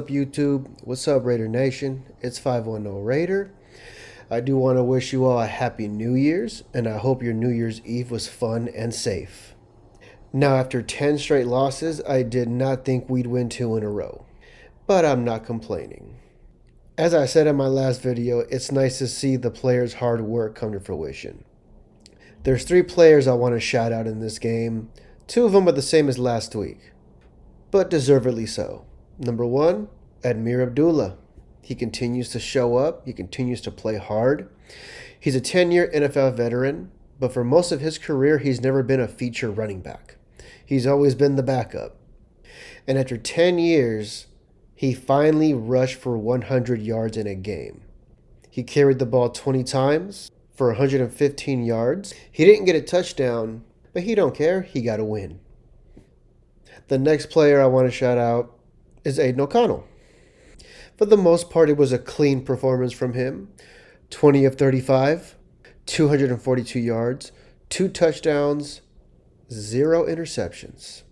YouTube? What's up, Raider Nation? It's 510 Raider. I do want to wish you all a happy New Year's, and I hope your New Year's Eve was fun and safe. Now, after 10 straight losses, I did not think we'd win 2 in a row, but I'm not complaining. As I said in my last video, it's nice to see the players' hard work come to fruition. There's 3 players I want to shout out in this game. 2 of them are the same as last week, but deservedly so. Number 1, Admir Abdullah. He continues to show up. He continues to play hard. He's a 10-year NFL veteran, but for most of his career, he's never been a feature running back. He's always been the backup. And after 10 years, he finally rushed for 100 yards in a game. He carried the ball 20 times for 115 yards. He didn't get a touchdown, but he don't care. He got a win. The next player I want to shout out is Aidan O'Connell. For the most part, it was a clean performance from him. 20 of 35, 242 yards, 2 touchdowns, 0 interceptions.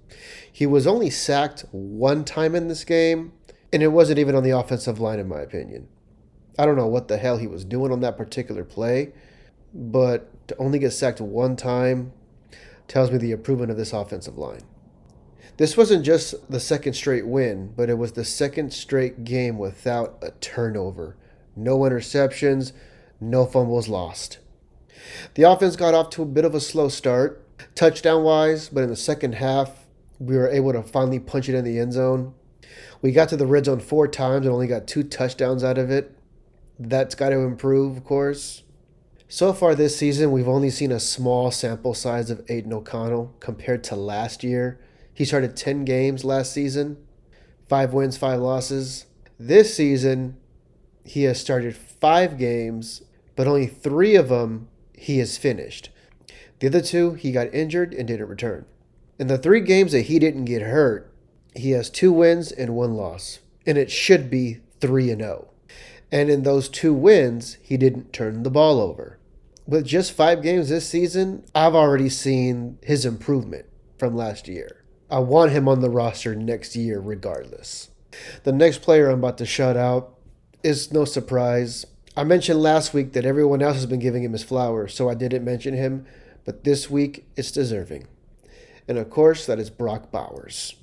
He was only sacked 1 time in this game, and it wasn't even on the offensive line, in my opinion. I don't know what the hell he was doing on that particular play, but to only get sacked 1 time tells me the improvement of this offensive line. This wasn't just the second straight win, but it was the second straight game without a turnover. No interceptions, no fumbles lost. The offense got off to a bit of a slow start, touchdown-wise, but in the second half, we were able to finally punch it in the end zone. We got to the red zone 4 times and only got 2 touchdowns out of it. That's got to improve, of course. So far this season, we've only seen a small sample size of Aidan O'Connell compared to last year. He started 10 games last season, 5 wins, 5 losses. This season, he has started 5 games, but only 3 of them he has finished. The other 2, he got injured and didn't return. In the 3 games that he didn't get hurt, he has 2 wins and 1 loss, and it should be 3-0. And in those 2 wins, he didn't turn the ball over. With just 5 games this season, I've already seen his improvement from last year. I want him on the roster next year regardless. The next player I'm about to shout out is no surprise. I mentioned last week that everyone else has been giving him his flowers, so I didn't mention him, but this week it's deserving. And of course, that is Brock Bowers.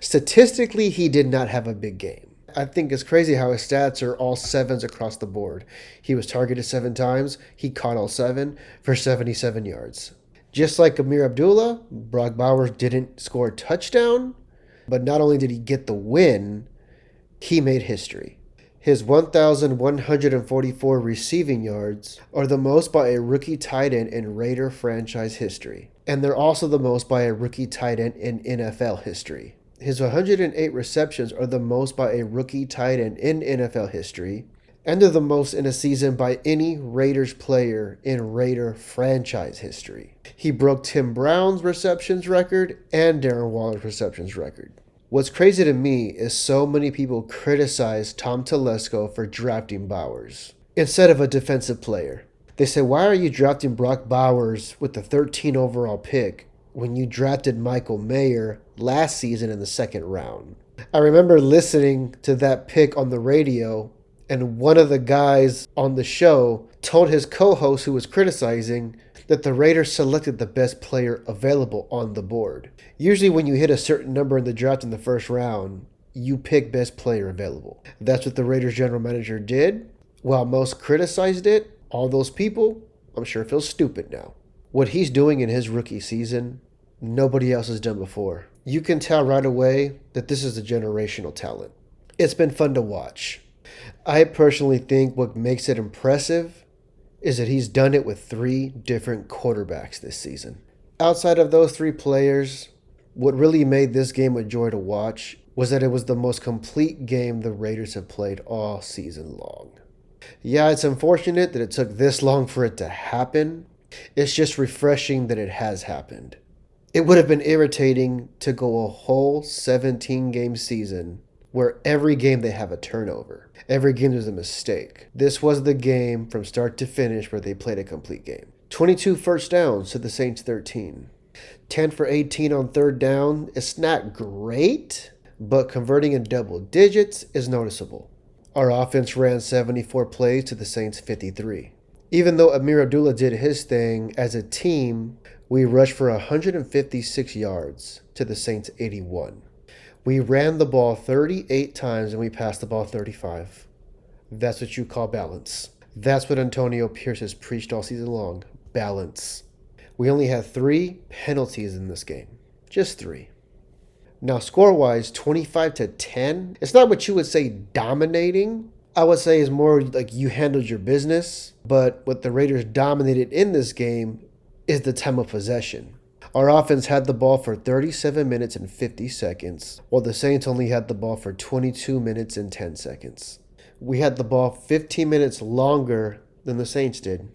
Statistically, he did not have a big game. I think it's crazy how his stats are all 7s across the board. He was targeted 7 times. He caught all 7 for 77 yards. Just like Admir Abdullah, Brock Bowers didn't score a touchdown, but not only did he get the win, he made history. His 1,144 receiving yards are the most by a rookie tight end in Raider franchise history, and they're also the most by a rookie tight end in NFL history. His 108 receptions are the most by a rookie tight end in NFL history, and they're the most in a season by any Raiders player in Raider franchise history. He broke Tim Brown's receptions record and Darren Waller's receptions record. What's crazy to me is so many people criticize Tom Telesco for drafting Bowers instead of a defensive player. They say, why are you drafting Brock Bowers with the 13 overall pick when you drafted Michael Mayer last season in the 2nd round? I remember listening to that pick on the radio, and one of the guys on the show told his co-host who was criticizing that the Raiders selected the best player available on the board. Usually when you hit a certain number in the draft in the 1st round, you pick best player available. That's what the Raiders general manager did. While most criticized it, all those people, I'm sure, feel stupid now. What he's doing in his rookie season, nobody else has done before. You can tell right away that this is a generational talent. It's been fun to watch. I personally think what makes it impressive is that he's done it with 3 different quarterbacks this season. Outside of those 3 players, what really made this game a joy to watch was that it was the most complete game the Raiders have played all season long. Yeah, it's unfortunate that it took this long for it to happen. It's just refreshing that it has happened. It would have been irritating to go a whole 17-game season where every game they have a turnover. Every game there's a mistake. This was the game from start to finish where they played a complete game. 22 first downs to the Saints 13. 10 for 18 on 3rd down. It's not great, but converting in double digits is noticeable. Our offense ran 74 plays to the Saints' 53. Even though Amir Abdullah did his thing, as a team, we rushed for 156 yards to the Saints' 81. We ran the ball 38 times and we passed the ball 35. That's what you call balance. That's what Antonio Pierce has preached all season long. Balance. We only had 3 penalties in this game. Just 3. Now, score-wise, 25-10. It's not what you would say dominating. I would say it's more like you handled your business. But what the Raiders dominated in this game is the time of possession. Our offense had the ball for 37 minutes and 50 seconds, while the Saints only had the ball for 22 minutes and 10 seconds. We had the ball 15 minutes longer than the Saints did.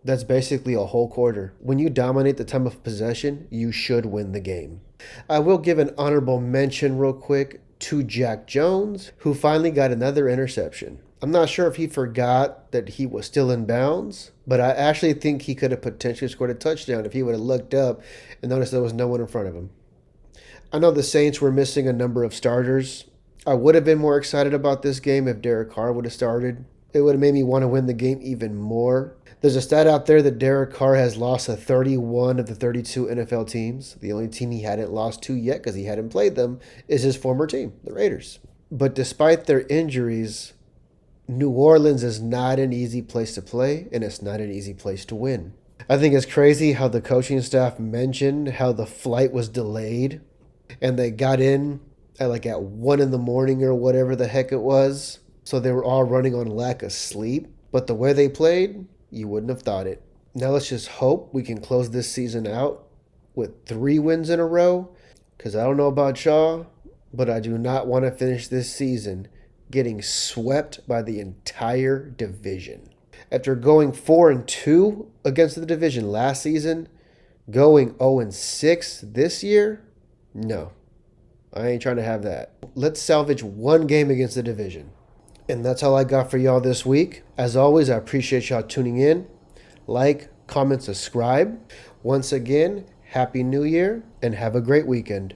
That's basically a whole quarter. When you dominate the time of possession, you should win the game. I will give an honorable mention real quick to Jack Jones, who finally got another interception. I'm not sure if he forgot that he was still in bounds, but I actually think he could have potentially scored a touchdown if he would have looked up and noticed there was no one in front of him. I know the Saints were missing a number of starters. I would have been more excited about this game if Derek Carr would have started. It would have made me want to win the game even more. There's a stat out there that Derek Carr has lost to 31 of the 32 NFL teams. The only team he hadn't lost to yet, because he hadn't played them, is his former team, the Raiders. But despite their injuries, New Orleans is not an easy place to play, and it's not an easy place to win. I think it's crazy how the coaching staff mentioned how the flight was delayed, and they got in at 1 in the morning or whatever the heck it was. So they were all running on lack of sleep. But the way they played, you wouldn't have thought it. Now let's just hope we can close this season out with 3 wins in a row. Because I don't know about y'all, but I do not want to finish this season getting swept by the entire division. After going 4-2 against the division last season, going 0-6 this year, no. I ain't trying to have that. Let's salvage 1 game against the division. And that's all I got for y'all this week. As always, I appreciate y'all tuning in. Like, comment, subscribe. Once again, Happy New Year and have a great weekend.